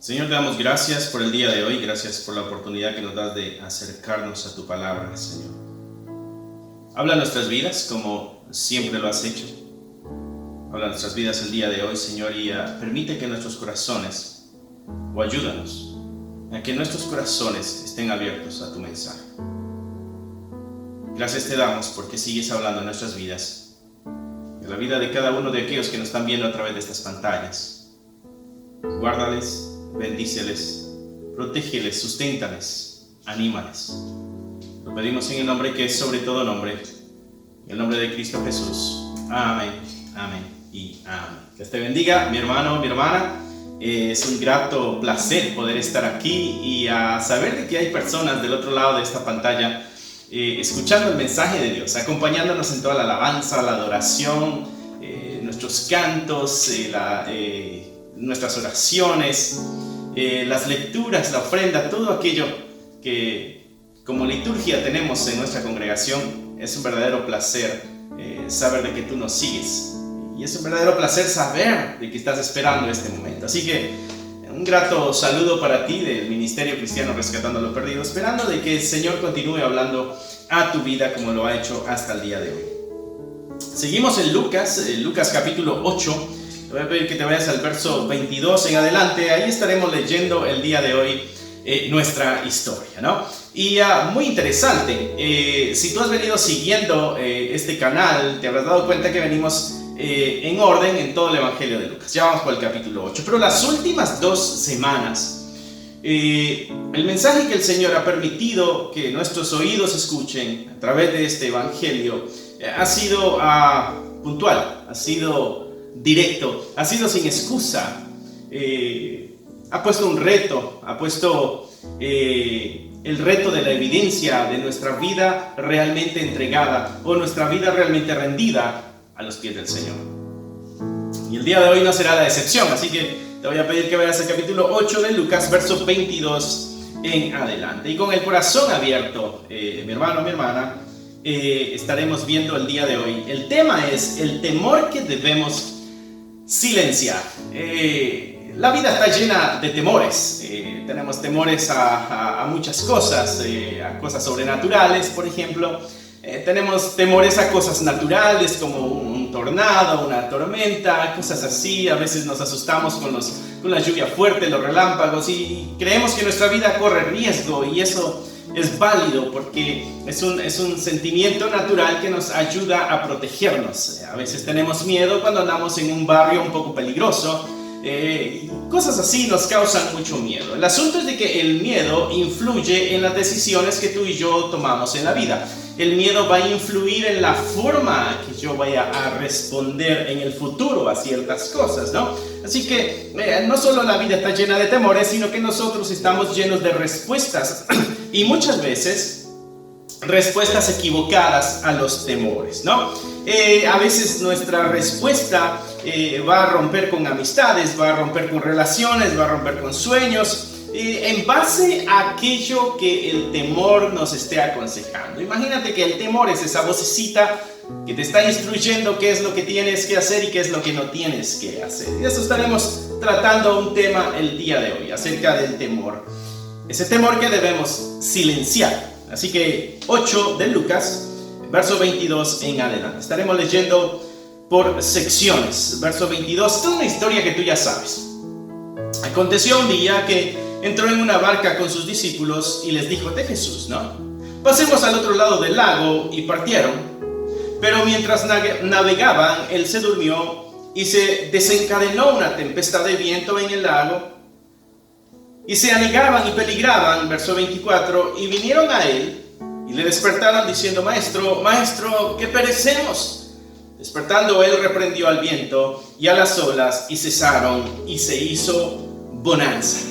Señor, te damos gracias por el día de hoy, gracias por la oportunidad que nos das de acercarnos a tu palabra, Señor. Habla nuestras vidas como siempre lo has hecho. Habla nuestras vidas el día de hoy, Señor, y permite que nuestros corazones, o ayúdanos, a que nuestros corazones estén abiertos a tu mensaje. Gracias te damos porque sigues hablando en nuestras vidas, en la vida de cada uno de aquellos que nos están viendo a través de estas pantallas. Guárdales, bendíceles, protégeles, susténtales, anímales. Lo pedimos en el nombre que es sobre todo nombre, en el nombre de Cristo Jesús. Amén, amén y amén. Dios te bendiga, mi hermano, mi hermana. Es un grato placer poder estar aquí y saber de que hay personas del otro lado de esta pantalla escuchando el mensaje de Dios, acompañándonos en toda la alabanza, la adoración, nuestros cantos, nuestras oraciones, las lecturas, la ofrenda, todo aquello que como liturgia tenemos en nuestra congregación. Es un verdadero placer saber de que tú nos sigues, y es un verdadero placer saber de que estás esperando este momento. Así que un grato saludo para ti del Ministerio Cristiano Rescatando lo Perdido, esperando de que el Señor continúe hablando a tu vida como lo ha hecho hasta el día de hoy. Seguimos en Lucas capítulo 8. Te voy a pedir que te vayas al verso 22 en adelante. Ahí estaremos leyendo el día de hoy nuestra historia, ¿no? Y muy interesante. Si tú has venido siguiendo este canal, te habrás dado cuenta que venimos en orden en todo el Evangelio de Lucas. Ya vamos por el capítulo 8. Pero las últimas 2 semanas, el mensaje que el Señor ha permitido que nuestros oídos escuchen a través de este Evangelio ha sido puntual, ha sido directo, ha sido sin excusa. Ha puesto un reto, ha puesto el reto de la evidencia de nuestra vida realmente entregada o nuestra vida realmente rendida a los pies del Señor. Y el día de hoy no será la excepción, así que te voy a pedir que vayas al capítulo 8 de Lucas, verso 22 en adelante. Y con el corazón abierto, mi hermano, mi hermana, estaremos viendo el día de hoy. El tema es el temor que debemos silenciar. La vida está llena de temores. Tenemos temores a muchas cosas, a cosas sobrenaturales, por ejemplo. Tenemos temores a cosas naturales como un tornado, una tormenta, cosas así. A veces nos asustamos con la lluvia fuerte, los relámpagos, y creemos que nuestra vida corre riesgo, y eso es válido porque es un sentimiento natural que nos ayuda a protegernos. A veces tenemos miedo cuando andamos en un barrio un poco peligroso. Cosas así nos causan mucho miedo. El asunto es de que el miedo influye en las decisiones que tú y yo tomamos en la vida. El miedo va a influir en la forma que yo vaya a responder en el futuro a ciertas cosas, ¿no? Así que no solo la vida está llena de temores, sino que nosotros estamos llenos de respuestas y muchas veces respuestas equivocadas a los temores, ¿no? A veces nuestra respuesta va a romper con amistades, va a romper con relaciones, va a romper con sueños, en base a aquello que el temor nos esté aconsejando. Imagínate que el temor es esa vocecita que te está instruyendo qué es lo que tienes que hacer y qué es lo que no tienes que hacer. Y de eso estaremos tratando un tema el día de hoy, acerca del temor. Ese temor que debemos silenciar. Así que 8 de Lucas, verso 22 en adelante. Estaremos leyendo por secciones. Verso 22, es una historia que tú ya sabes. Aconteció un día que entró en una barca con sus discípulos y les dijo de Jesús, ¿no? Pasemos al otro lado del lago, y partieron. Pero mientras navegaban, él se durmió y se desencadenó una tempestad de viento en el lago. Y se anegaban y peligraban, verso 24, y vinieron a él y le despertaron diciendo, Maestro, que perecemos. Despertando él reprendió al viento y a las olas, y cesaron, y se hizo bonanza.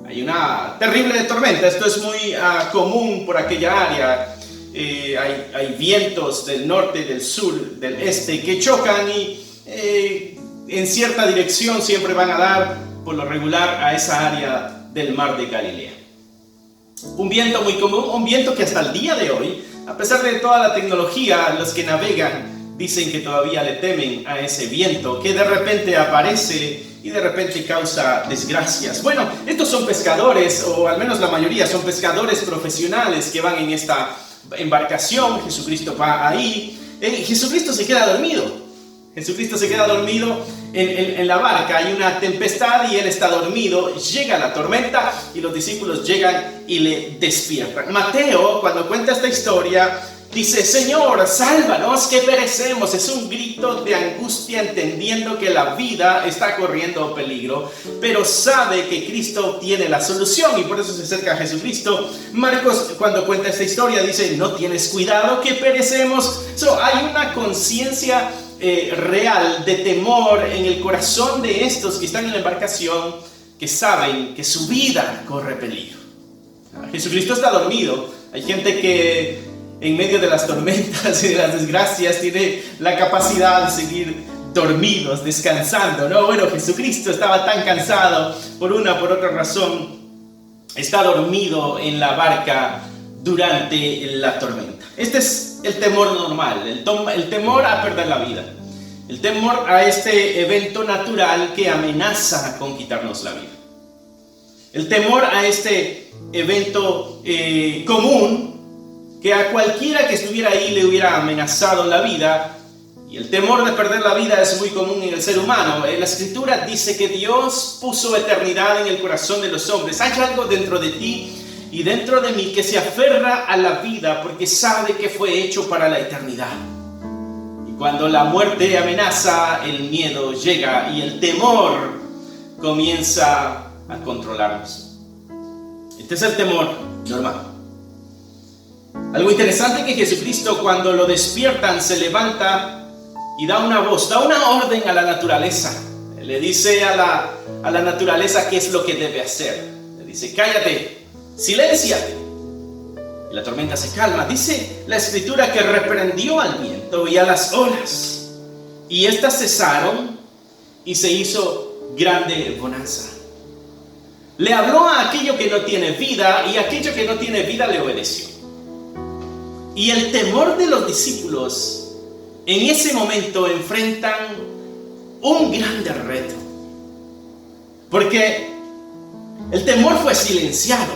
Hay una terrible tormenta. Esto es muy común por aquella área. Hay vientos del norte, del sur, del este que chocan y en cierta dirección siempre van a dar por lo regular a esa área del mar de Galilea. Un viento muy común, un viento que hasta el día de hoy, a pesar de toda la tecnología, los que navegan dicen que todavía le temen a ese viento que de repente aparece y de repente causa desgracias. Bueno, estos son pescadores, o al menos la mayoría son pescadores profesionales que van en esta embarcación. Jesucristo va ahí. Jesucristo se queda dormido. Jesucristo se queda dormido en la barca. Hay una tempestad y él está dormido. Llega la tormenta y los discípulos llegan y le despiertan. Mateo, cuando cuenta esta historia, dice: Señor, sálvanos que perecemos. Es un grito de angustia, entendiendo que la vida está corriendo peligro, pero sabe que Cristo tiene la solución y por eso se acerca a Jesucristo. Marcos, cuando cuenta esta historia, dice: no tienes cuidado que perecemos. Hay una conciencia real de temor en el corazón de estos que están en la embarcación, que saben que su vida corre peligro. Jesucristo está dormido. Hay gente que en medio de las tormentas y de las desgracias tiene la capacidad de seguir dormidos, descansando, ¿no? Bueno, Jesucristo estaba tan cansado por otra razón, está dormido en la barca durante la tormenta. Este es el temor normal, el temor a perder la vida, el temor a este evento natural que amenaza con quitarnos la vida, el temor a este evento común que a cualquiera que estuviera ahí le hubiera amenazado la vida. Y el temor de perder la vida es muy común en el ser humano. La Escritura dice que Dios puso eternidad en el corazón de los hombres. Hay algo dentro de ti y dentro de mí que se aferra a la vida porque sabe que fue hecho para la eternidad. Y cuando la muerte amenaza, el miedo llega y el temor comienza a controlarnos. Este es el temor normal. Algo interesante que Jesucristo, cuando lo despiertan, se levanta y da una voz, da una orden a la naturaleza. Le dice a la naturaleza qué es lo que debe hacer. Le dice: cállate, silénciate. Y la tormenta se calma. Dice la Escritura que reprendió al viento y a las olas, y éstas cesaron y se hizo grande bonanza. Le habló a aquello que no tiene vida y aquello que no tiene vida le obedeció. Y el temor de los discípulos en ese momento enfrentan un grande reto, porque el temor fue silenciado.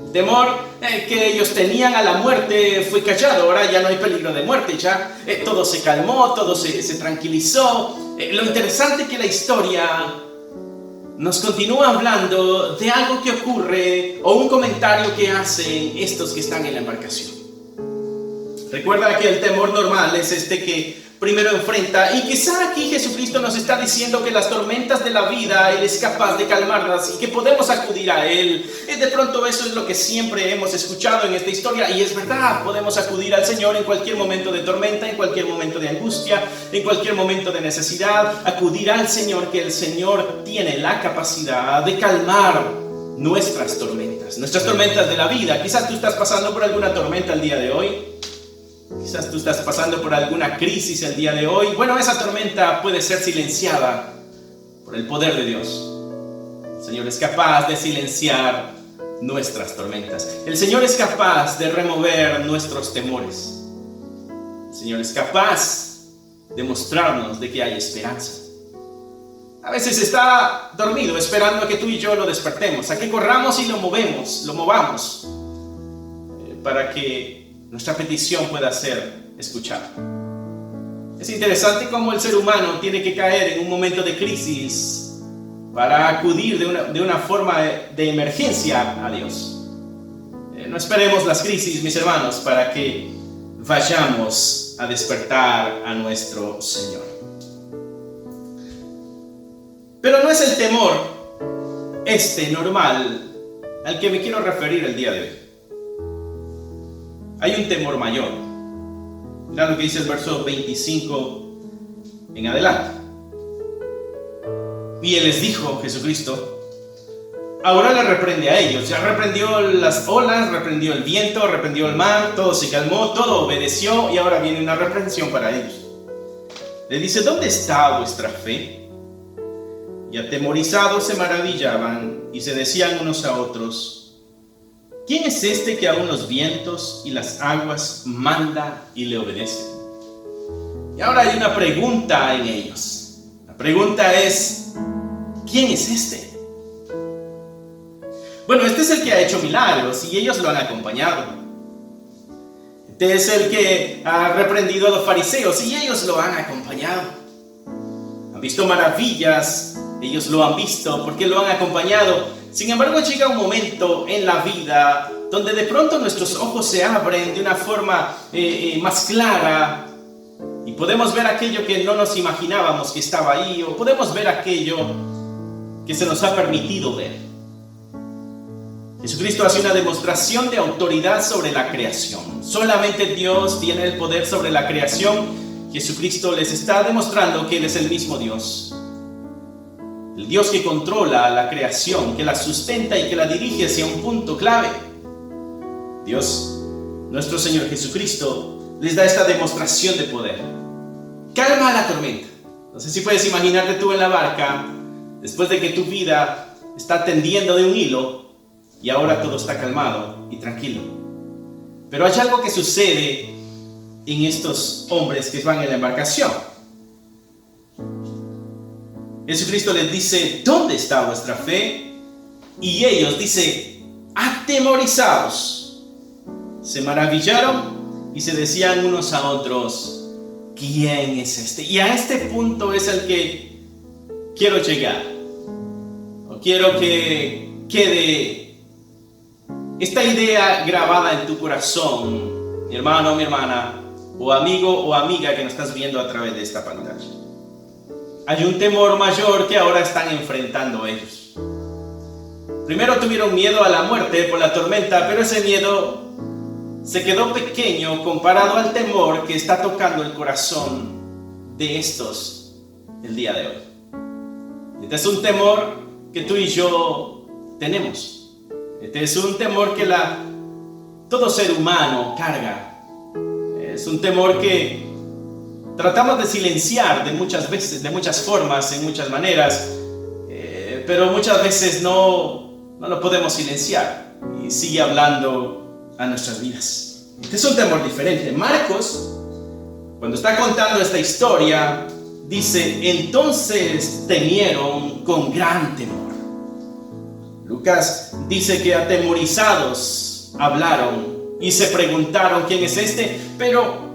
El temor que ellos tenían a la muerte fue callado. Ahora ya no hay peligro de muerte, ya todo se calmó, todo se tranquilizó. Lo interesante es que la historia nos continúa hablando de algo que ocurre o un comentario que hacen estos que están en la embarcación. Recuerda que el temor normal es este que primero enfrenta, y quizá aquí Jesucristo nos está diciendo que las tormentas de la vida Él es capaz de calmarlas y que podemos acudir a Él. De pronto eso es lo que siempre hemos escuchado en esta historia, y es verdad, podemos acudir al Señor en cualquier momento de tormenta, en cualquier momento de angustia, en cualquier momento de necesidad, acudir al Señor, que el Señor tiene la capacidad de calmar nuestras tormentas de la vida. Quizás tú estás pasando por alguna tormenta el día de hoy. Quizás tú estás pasando por alguna crisis el día de hoy. Bueno, esa tormenta puede ser silenciada por el poder de Dios. El Señor es capaz de silenciar nuestras tormentas. El Señor es capaz de remover nuestros temores. El Señor es capaz de mostrarnos de que hay esperanza. A veces está dormido esperando a que tú y yo lo despertemos, a que corramos y lo movamos para que nuestra petición pueda ser escuchada. Es interesante cómo el ser humano tiene que caer en un momento de crisis para acudir de una forma de emergencia a Dios. No esperemos las crisis, mis hermanos, para que vayamos a despertar a nuestro Señor. Pero no es el temor normal al que me quiero referir el día de hoy. Hay un temor mayor. Mira lo que dice el verso 25 en adelante. Y Él les dijo, Jesucristo, ahora le reprende a ellos. Ya reprendió las olas, reprendió el viento, reprendió el mar, todo se calmó, todo obedeció, y ahora viene una reprensión para ellos. Le dice: ¿dónde está vuestra fe? Y atemorizados se maravillaban y se decían unos a otros: ¿quién es este que aún los vientos y las aguas manda y le obedece? Y ahora hay una pregunta en ellos. La pregunta es: ¿quién es este? Bueno, este es el que ha hecho milagros y ellos lo han acompañado. Este es el que ha reprendido a los fariseos y ellos lo han acompañado. Han visto maravillas, ellos lo han visto porque lo han acompañado. Sin embargo, llega un momento en la vida donde de pronto nuestros ojos se abren de una forma más clara y podemos ver aquello que no nos imaginábamos que estaba ahí, o podemos ver aquello que se nos ha permitido ver. Jesucristo hace una demostración de autoridad sobre la creación. Solamente Dios tiene el poder sobre la creación. Jesucristo les está demostrando que Él es el mismo Dios. El Dios que controla la creación, que la sustenta y que la dirige hacia un punto clave. Dios, nuestro Señor Jesucristo, les da esta demostración de poder. Calma la tormenta. No sé si puedes imaginarte tú en la barca, después de que tu vida está tendiendo de un hilo, y ahora todo está calmado y tranquilo. Pero hay algo que sucede en estos hombres que van en la embarcación. Jesucristo les dice, ¿dónde está vuestra fe? Y ellos, dice, atemorizados, se maravillaron y se decían unos a otros, ¿quién es este? Y a este punto es el que quiero llegar. O quiero que quede esta idea grabada en tu corazón, mi hermano, mi hermana, o amigo o amiga que nos estás viendo a través de esta pantalla. Hay un temor mayor que ahora están enfrentando ellos. Primero tuvieron miedo a la muerte por la tormenta, pero ese miedo se quedó pequeño comparado al temor que está tocando el corazón de estos el día de hoy. Este es un temor que tú y yo tenemos. Este es un temor que todo ser humano carga. Es un temor que tratamos de silenciar de muchas veces, de muchas formas, en muchas maneras, pero muchas veces no lo podemos silenciar y sigue hablando a nuestras vidas. Este es un temor diferente. Marcos, cuando está contando esta historia, dice, entonces temieron con gran temor. Lucas dice que atemorizados hablaron y se preguntaron quién es este, pero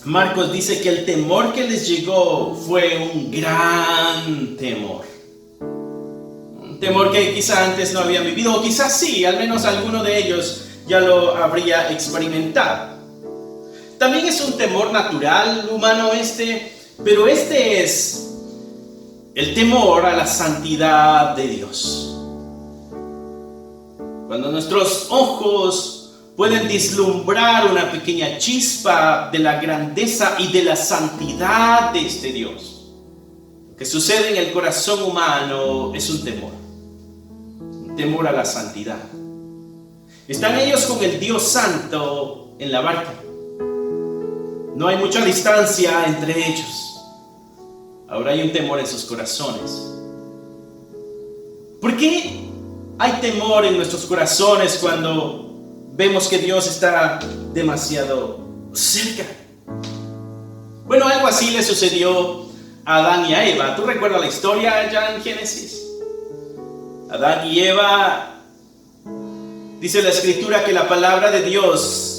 Marcos dice que el temor que les llegó fue un gran temor. Un temor que quizá antes no habían vivido, o quizás sí, al menos alguno de ellos ya lo habría experimentado. También es un temor natural, humano pero este es el temor a la santidad de Dios. Cuando nuestros ojos pueden vislumbrar una pequeña chispa de la grandeza y de la santidad de este Dios, lo que sucede en el corazón humano es un temor a la santidad. Están ellos con el Dios Santo en la barca. No hay mucha distancia entre ellos. Ahora hay un temor en sus corazones. ¿Por qué hay temor en nuestros corazones cuando vemos que Dios está demasiado cerca? Bueno, algo así le sucedió a Adán y a Eva. ¿Tú recuerdas la historia ya en Génesis? Adán y Eva, dice la Escritura que la palabra de Dios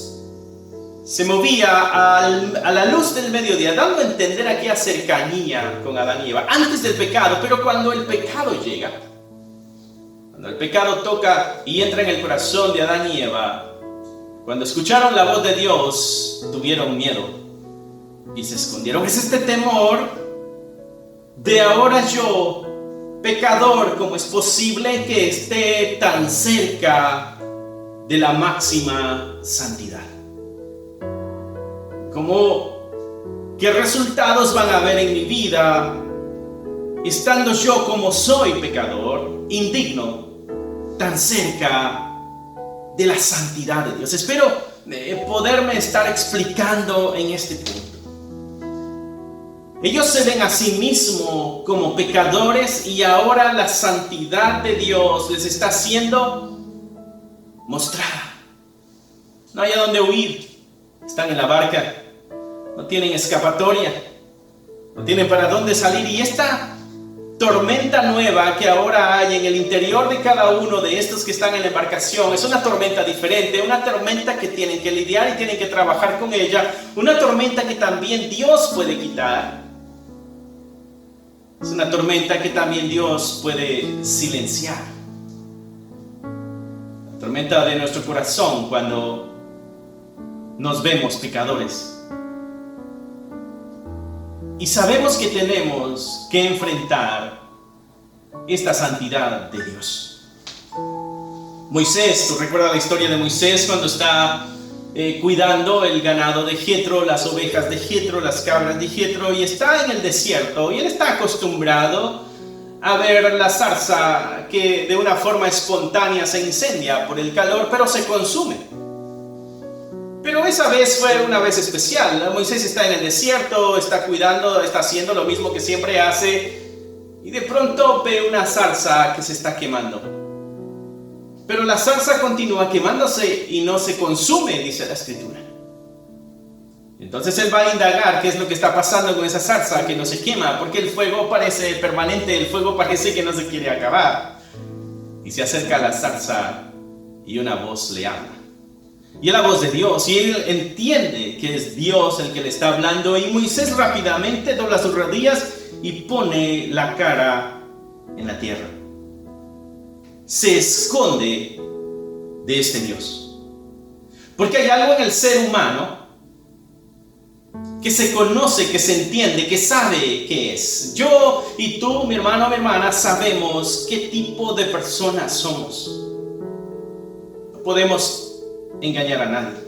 se movía a la luz del mediodía, dando a entender aquella cercanía con Adán y Eva antes del pecado. Pero cuando el pecado llega, cuando el pecado toca y entra en el corazón de Adán y Eva, cuando escucharon la voz de Dios, tuvieron miedo y se escondieron. Es este temor de ahora yo, pecador, ¿cómo es posible que esté tan cerca de la máxima santidad? ¿Qué resultados van a haber en mi vida estando yo como soy pecador, indigno, tan cerca de la santidad de Dios? Espero poderme estar explicando en este punto. Ellos se ven a sí mismos como pecadores y ahora la santidad de Dios les está siendo mostrada. No hay a dónde huir. Están en la barca. No tienen escapatoria. No tienen para dónde salir. Y esta tormenta nueva que ahora hay en el interior de cada uno de estos que están en la embarcación es una tormenta diferente, una tormenta que tienen que lidiar y tienen que trabajar con ella, una tormenta que también Dios puede quitar. Es una tormenta que también Dios puede silenciar. La tormenta de nuestro corazón cuando nos vemos pecadores. Y sabemos que tenemos que enfrentar esta santidad de Dios. Moisés, tú recuerdas la historia de Moisés cuando está cuidando el ganado de Jetro, las ovejas de Jetro, las cabras de Jetro, y está en el desierto, y él está acostumbrado a ver la zarza que de una forma espontánea se incendia por el calor, pero se consume. Pero esa vez fue una vez especial. Moisés está en el desierto, está cuidando, está haciendo lo mismo que siempre hace, y de pronto ve una zarza que se está quemando. Pero la zarza continúa quemándose y no se consume, dice la Escritura. Entonces él va a indagar qué es lo que está pasando con esa zarza que no se quema, porque el fuego parece permanente, el fuego parece que no se quiere acabar. Y se acerca a la zarza y una voz le habla. Y es la voz de Dios, y él entiende que es Dios el que le está hablando, y Moisés rápidamente dobla sus rodillas y pone la cara en la tierra. Se esconde de este Dios. Porque hay algo en el ser humano que se conoce, que se entiende, que sabe qué es. Yo y tú, mi hermano, mi hermana, sabemos qué tipo de personas somos. No podemos engañar a nadie.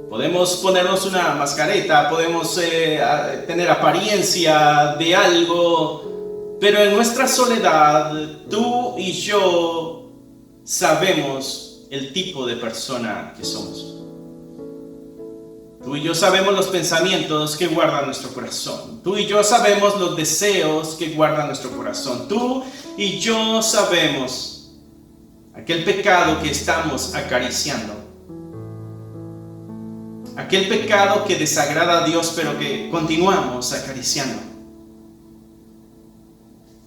Podemos ponernos una mascareta, podemos tener apariencia de algo, pero en nuestra soledad, tú y yo sabemos el tipo de persona que somos. Tú y yo sabemos los pensamientos que guarda nuestro corazón. Tú y yo sabemos los deseos que guarda nuestro corazón. Tú y yo sabemos aquel pecado que estamos acariciando. Aquel pecado que desagrada a Dios, pero que continuamos acariciando.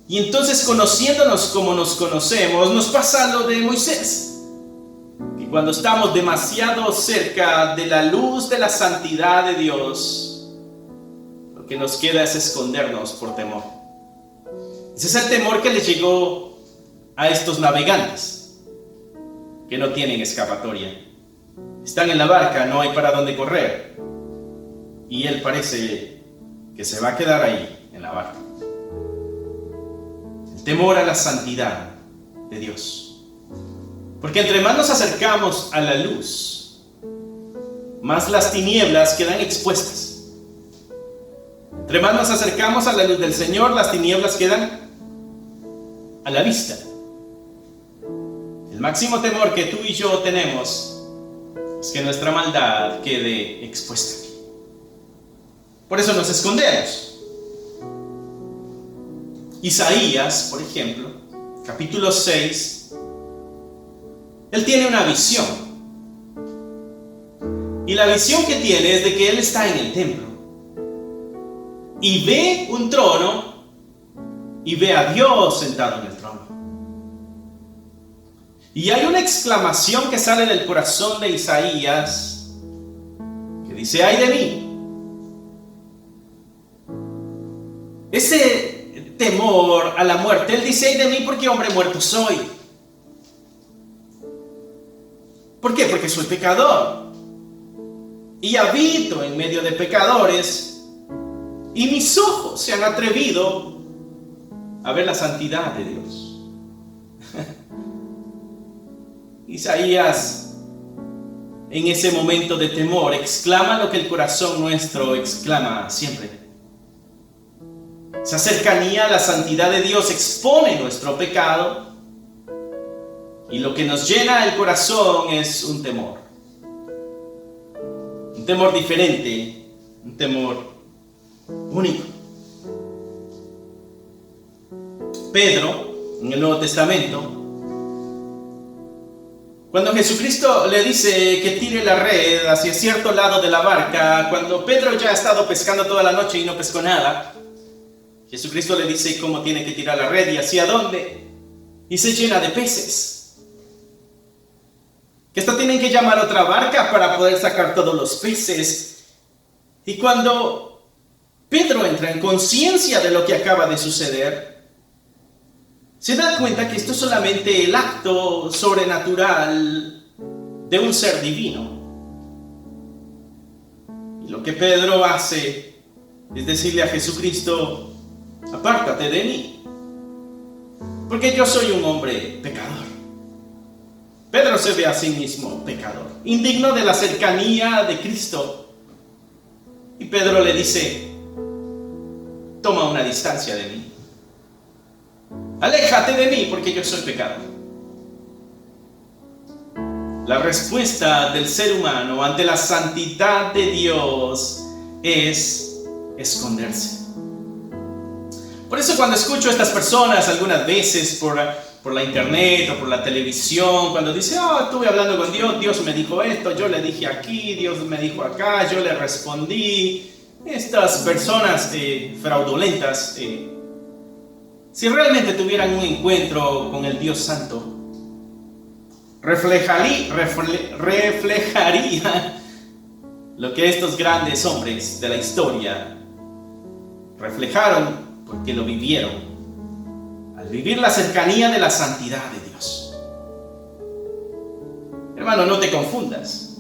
Y entonces, conociéndonos como nos conocemos, nos pasa lo de Moisés. Que cuando estamos demasiado cerca de la luz de la santidad de Dios, lo que nos queda es escondernos por temor. Ese es el temor que les llegó a estos navegantes, que no tienen escapatoria. Están en la barca, no hay para dónde correr. Y él parece que se va a quedar ahí, en la barca. El temor a la santidad de Dios. Porque entre más nos acercamos a la luz, más las tinieblas quedan expuestas. Entre más nos acercamos a la luz del Señor, las tinieblas quedan a la vista. El máximo temor que tú y yo tenemos es que nuestra maldad quede expuesta. Por eso nos escondemos. Isaías, por ejemplo, capítulo 6, él tiene una visión. Y la visión que tiene es de que él está en el templo. Y ve un trono y ve a Dios sentado en el trono. Y hay una exclamación que sale del corazón de Isaías que dice: ¡ay de mí! Ese temor a la muerte, él dice: ¡ay de mí, porque hombre muerto soy! ¿Por qué? Porque soy pecador y habito en medio de pecadores, y mis ojos se han atrevido a ver la santidad de Dios. Isaías, en ese momento de temor, exclama lo que el corazón nuestro exclama siempre. Esa cercanía a la santidad de Dios expone nuestro pecado, y lo que nos llena el corazón es un temor diferente, un temor único. Pedro, en el Nuevo Testamento, cuando Jesucristo le dice que tire la red hacia cierto lado de la barca, cuando Pedro ya ha estado pescando toda la noche y no pescó nada, Jesucristo le dice cómo tiene que tirar la red y hacia dónde, y se llena de peces. Que hasta tienen que llamar a otra barca para poder sacar todos los peces. Y cuando Pedro entra en conciencia de lo que acaba de suceder, se da cuenta que esto es solamente el acto sobrenatural de un ser divino. Y lo que Pedro hace es decirle a Jesucristo: apártate de mí, porque yo soy un hombre pecador. Pedro se ve a sí mismo pecador, indigno de la cercanía de Cristo. Y Pedro le dice: toma una distancia de mí. Aléjate de mí, porque yo soy pecador. La respuesta del ser humano ante la santidad de Dios es esconderse. Por eso cuando escucho a estas personas algunas veces por la internet o por la televisión, cuando dicen: estuve hablando con Dios, Dios me dijo esto, yo le dije aquí, Dios me dijo acá, yo le respondí. Estas personas fraudulentas, si realmente tuvieran un encuentro con el Dios Santo, reflejaría lo que estos grandes hombres de la historia reflejaron, porque lo vivieron, al vivir la cercanía de la santidad de Dios. Hermano, no te confundas.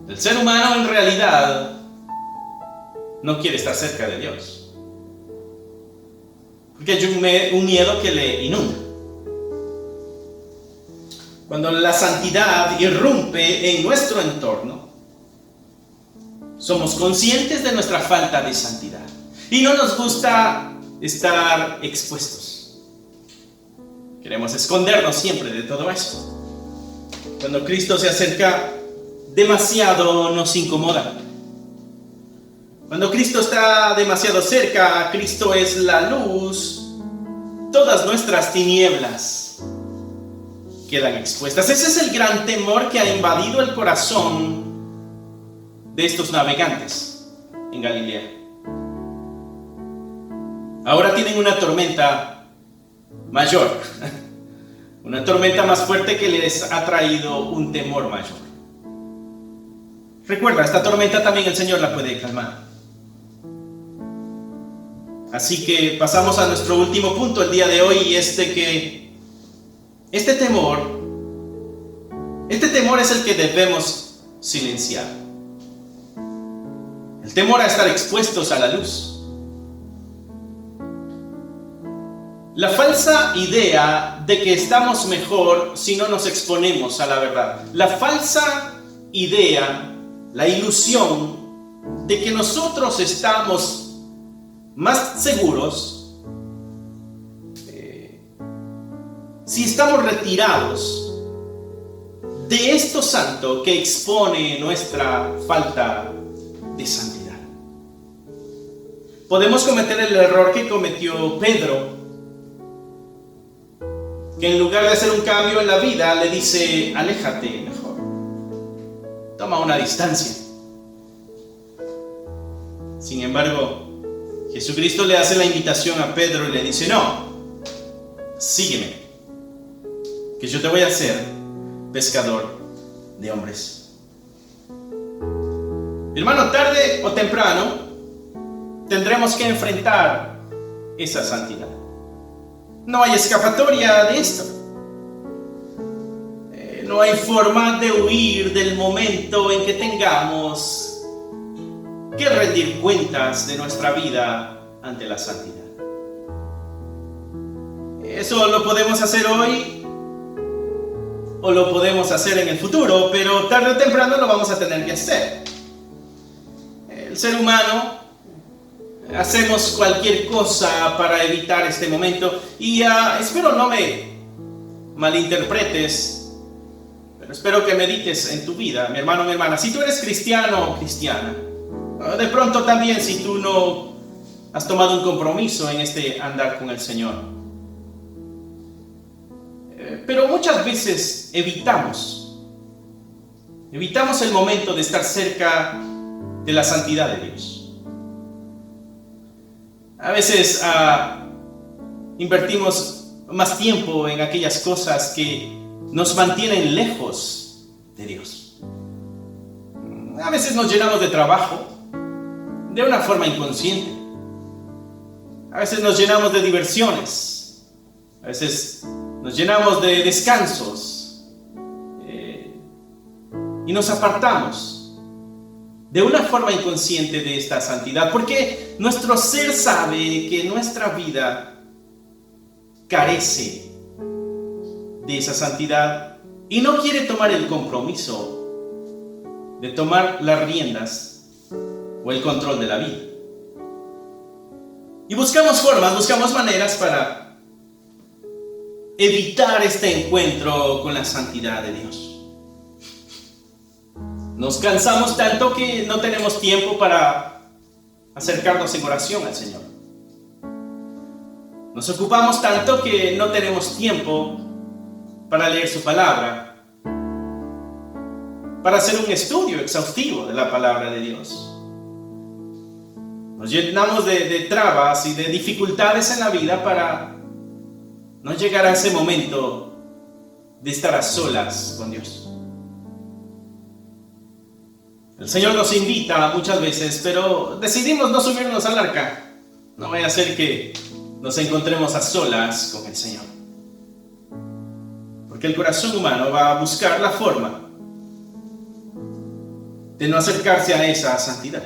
El ser humano en realidad no quiere estar cerca de Dios, porque hay un miedo que le inunda. Cuando la santidad irrumpe en nuestro entorno, somos conscientes de nuestra falta de santidad y no nos gusta estar expuestos. Queremos escondernos siempre de todo eso. Cuando Cristo se acerca demasiado, nos incomoda. Cuando Cristo está demasiado cerca, Cristo es la luz, todas nuestras tinieblas quedan expuestas. Ese es el gran temor que ha invadido el corazón de estos navegantes en Galilea. Ahora tienen una tormenta mayor, una tormenta más fuerte que les ha traído un temor mayor. Recuerda, esta tormenta también el Señor la puede calmar. Así que pasamos a nuestro último punto el día de hoy, y que este temor es el que debemos silenciar. El temor a estar expuestos a la luz. La falsa idea de que estamos mejor si no nos exponemos a la verdad. La falsa idea, la ilusión de que nosotros estamos más seguros si estamos retirados de esto santo que expone nuestra falta de santidad. Podemos cometer el error que cometió Pedro, que en lugar de hacer un cambio en la vida le dice: aléjate mejor, toma una distancia. Sin embargo, Jesucristo le hace la invitación a Pedro y le dice: no, sígueme, que yo te voy a hacer pescador de hombres. Hermano, tarde o temprano tendremos que enfrentar esa santidad. No hay escapatoria de esto. No hay forma de huir del momento en que tengamos que rendir cuentas de nuestra vida ante la santidad. Eso lo podemos hacer hoy o lo podemos hacer en el futuro, pero tarde o temprano lo vamos a tener que hacer. El ser humano hacemos cualquier cosa para evitar este momento, y espero no me malinterpretes, pero espero que medites en tu vida, mi hermano, mi hermana. Si tú eres cristiano o cristiana, de pronto también si tú no has tomado un compromiso en este andar con el Señor, pero muchas veces evitamos el momento de estar cerca de la santidad de Dios. A veces invertimos más tiempo en aquellas cosas que nos mantienen lejos de Dios. A veces nos llenamos de trabajo de una forma inconsciente. A veces nos llenamos de diversiones. A veces nos llenamos de descansos. Y nos apartamos de una forma inconsciente de esta santidad, porque nuestro ser sabe que nuestra vida carece de esa santidad y no quiere tomar el compromiso de tomar las riendas o el control de la vida. Y buscamos formas, buscamos maneras para evitar este encuentro con la santidad de Dios. Nos cansamos tanto que no tenemos tiempo para acercarnos en oración al Señor. Nos ocupamos tanto que no tenemos tiempo para leer su palabra, para hacer un estudio exhaustivo de la palabra de Dios. Nos llenamos de trabas y de dificultades en la vida para no llegar a ese momento de estar a solas con Dios. El Señor nos invita muchas veces, pero decidimos no subirnos al arca. No vaya a ser que nos encontremos a solas con el Señor. Porque el corazón humano va a buscar la forma de no acercarse a esa santidad.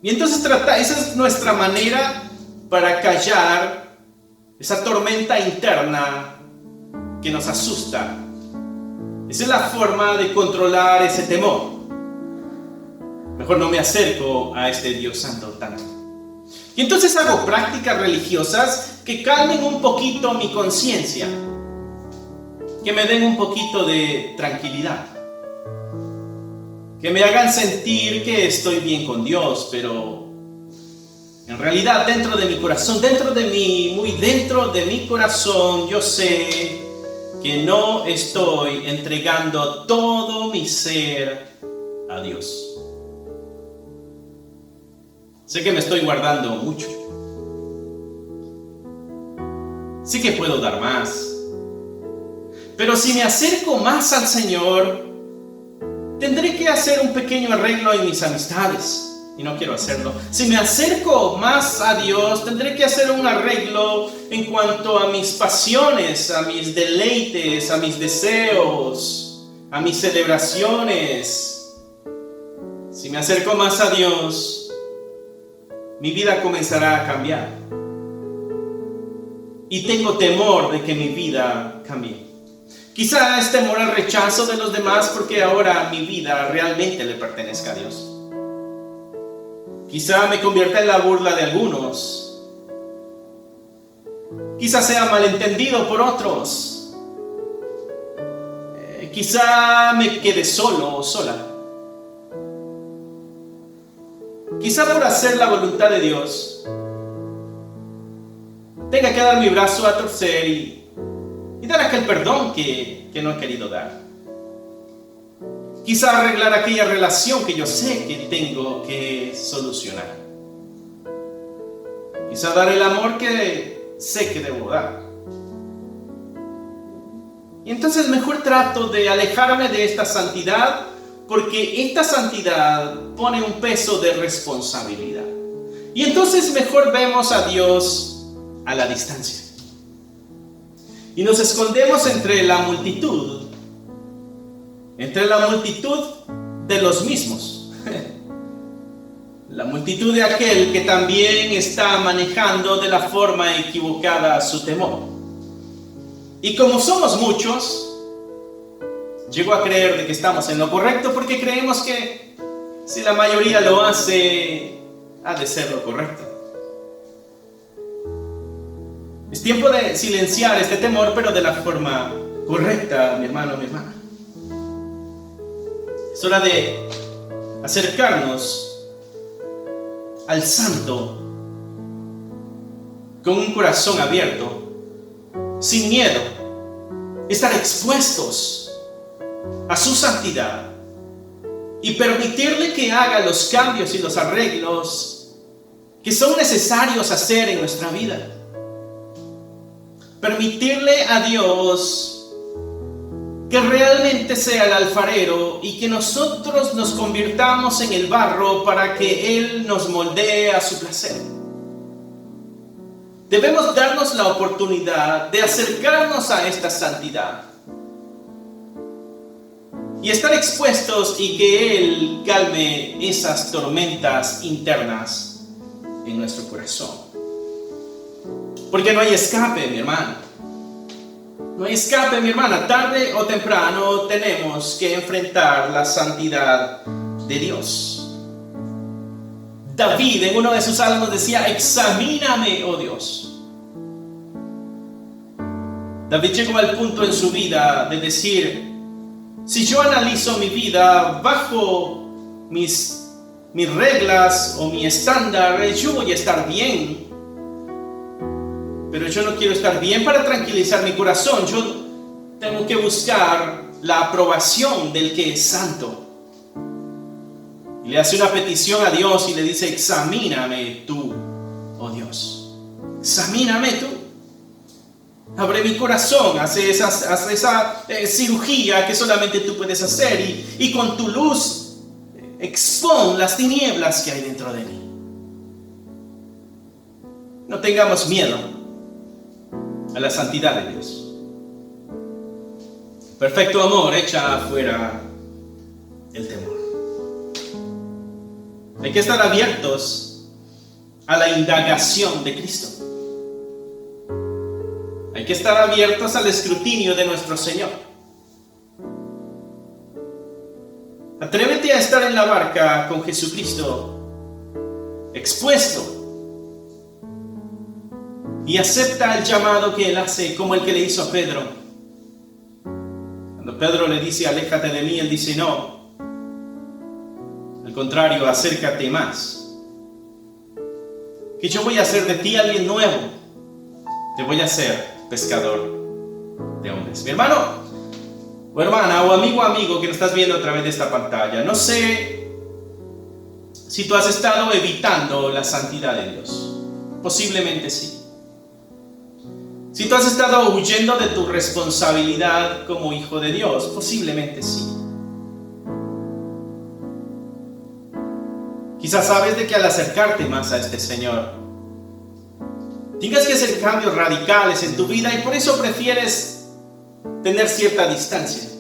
Y entonces esa es nuestra manera para callar esa tormenta interna que nos asusta. Esa es la forma de controlar ese temor. Mejor no me acerco a este Dios santo tanto. Y entonces hago prácticas religiosas que calmen un poquito mi conciencia, que me den un poquito de tranquilidad, que me hagan sentir que estoy bien con Dios, pero en realidad dentro de mi corazón, muy dentro de mi corazón, yo sé que no estoy entregando todo mi ser a Dios. Sé que me estoy guardando mucho. Sé que puedo dar más. Pero si me acerco más al Señor, tendré que hacer un pequeño arreglo en mis amistades. Y no quiero hacerlo. Si me acerco más a Dios, tendré que hacer un arreglo en cuanto a mis pasiones, a mis deleites, a mis deseos, a mis celebraciones. Si me acerco más a Dios, mi vida comenzará a cambiar. Y tengo temor de que mi vida cambie. Quizá es temor al rechazo de los demás porque ahora mi vida realmente le pertenezca a Dios. Quizá me convierta en la burla de algunos. Quizá sea malentendido por otros. Quizá me quede solo o sola. Quizá por hacer la voluntad de Dios tenga que dar mi brazo a torcer y dar aquel perdón que no he querido dar. Quizá arreglar aquella relación que yo sé que tengo que solucionar. Quizá dar el amor que sé que debo dar. Y entonces mejor trato de alejarme de esta santidad, porque esta santidad pone un peso de responsabilidad. Y entonces mejor vemos a Dios a la distancia. Y nos escondemos entre la multitud de los mismos. La multitud de aquel que también está manejando de la forma equivocada su temor. Y como somos muchos, llego a creer de que estamos en lo correcto porque creemos que si la mayoría lo hace, ha de ser lo correcto. Es tiempo de silenciar este temor, pero de la forma correcta, mi hermano, mi hermana. Es hora de acercarnos al Santo con un corazón abierto, sin miedo, estar expuestos a su santidad y permitirle que haga los cambios y los arreglos que son necesarios hacer en nuestra vida. Permitirle a Dios que realmente sea el alfarero y que nosotros nos convirtamos en el barro para que Él nos moldee a su placer. Debemos darnos la oportunidad de acercarnos a esta santidad y estar expuestos y que Él calme esas tormentas internas en nuestro corazón. Porque no hay escape, mi hermano. No hay escape, mi hermana. Tarde o temprano tenemos que enfrentar la santidad de Dios. David en uno de sus salmos decía: examíname, oh Dios. David llegó al punto en su vida de decir: si yo analizo mi vida bajo mis reglas o mi estándar, yo voy a estar bien. Pero yo no quiero estar bien para tranquilizar mi corazón. Yo tengo que buscar la aprobación del que es santo. Y le hace una petición a Dios y le dice: examíname tú, oh Dios. Examíname tú. Abre mi corazón, hace esa cirugía que solamente tú puedes hacer y con tu luz expon las tinieblas que hay dentro de mí. No tengamos miedo a la santidad de Dios. Perfecto amor echa afuera el temor. Hay que estar abiertos a la indagación de Cristo. Hay que estar abiertos al escrutinio de nuestro Señor. Atrévete a estar en la barca con Jesucristo, expuesto, y acepta el llamado que Él hace, como el que le hizo a Pedro. Cuando Pedro le dice: aléjate de mí, Él dice: no. Al contrario, acércate más. Que yo voy a hacer de ti alguien nuevo. Te voy a hacer pescador de hombres. Mi hermano o hermana o amigo que nos estás viendo a través de esta pantalla, no sé si tú has estado evitando la santidad de Dios. Posiblemente sí. Si tú has estado huyendo de tu responsabilidad como hijo de Dios, posiblemente sí. Quizás sabes de que al acercarte más a este Señor, tengas que hacer cambios radicales en tu vida y por eso prefieres tener cierta distancia.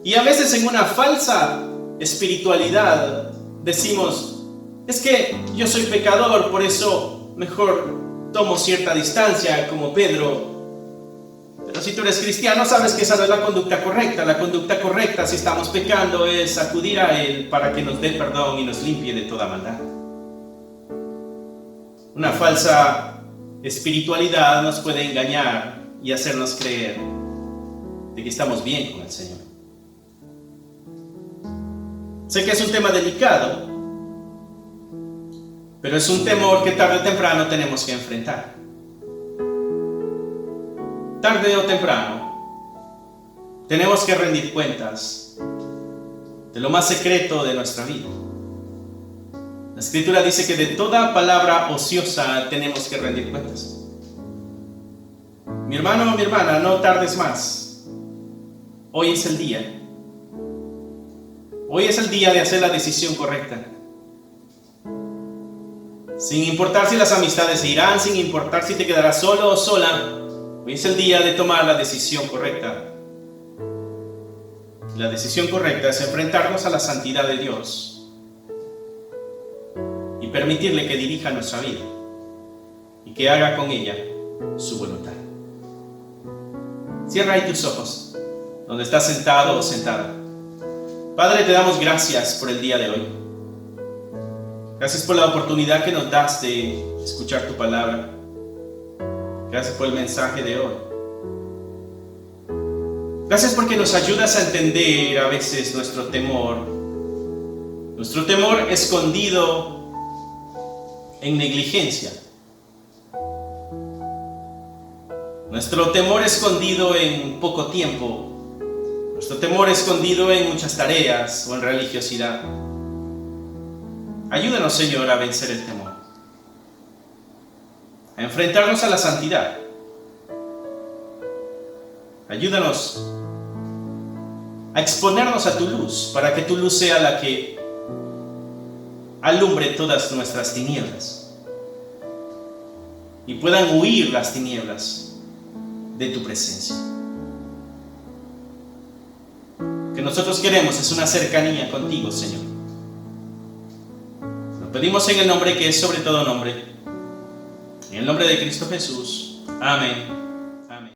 Y a veces en una falsa espiritualidad decimos: es que yo soy pecador, por eso mejor tomo cierta distancia como Pedro. Pero si tú eres cristiano, sabes que esa no es la conducta correcta. La conducta correcta, si estamos pecando, es acudir a Él para que nos dé perdón y nos limpie de toda maldad. Una falsa espiritualidad nos puede engañar y hacernos creer de que estamos bien con el Señor. Sé que es un tema delicado, pero es un temor que tarde o temprano tenemos que enfrentar. Tarde o temprano tenemos que rendir cuentas de lo más secreto de nuestra vida. La Escritura dice que de toda palabra ociosa tenemos que rendir cuentas. Mi hermano o mi hermana, no tardes más. Hoy es el día. Hoy es el día de hacer la decisión correcta. Sin importar si las amistades se irán, sin importar si te quedarás solo o sola, hoy es el día de tomar la decisión correcta. La decisión correcta es enfrentarnos a la santidad de Dios y permitirle que dirija nuestra vida y que haga con ella su voluntad. Cierra ahí tus ojos, donde estás sentado o sentada. Padre, te damos gracias por el día de hoy. Gracias por la oportunidad que nos das de escuchar tu palabra. Gracias por el mensaje de hoy. Gracias porque nos ayudas a entender a veces nuestro temor escondido en negligencia. Nuestro temor escondido en poco tiempo. Nuestro temor escondido en muchas tareas o en religiosidad. Ayúdanos, Señor, a vencer el temor, a enfrentarnos a la santidad. Ayúdanos a exponernos a tu luz, para que tu luz sea la que alumbre todas nuestras tinieblas y puedan huir las tinieblas de tu presencia. Que nosotros queremos es una cercanía contigo, Señor. Lo pedimos en el nombre que es sobre todo nombre, en el nombre de Cristo Jesús. Amén.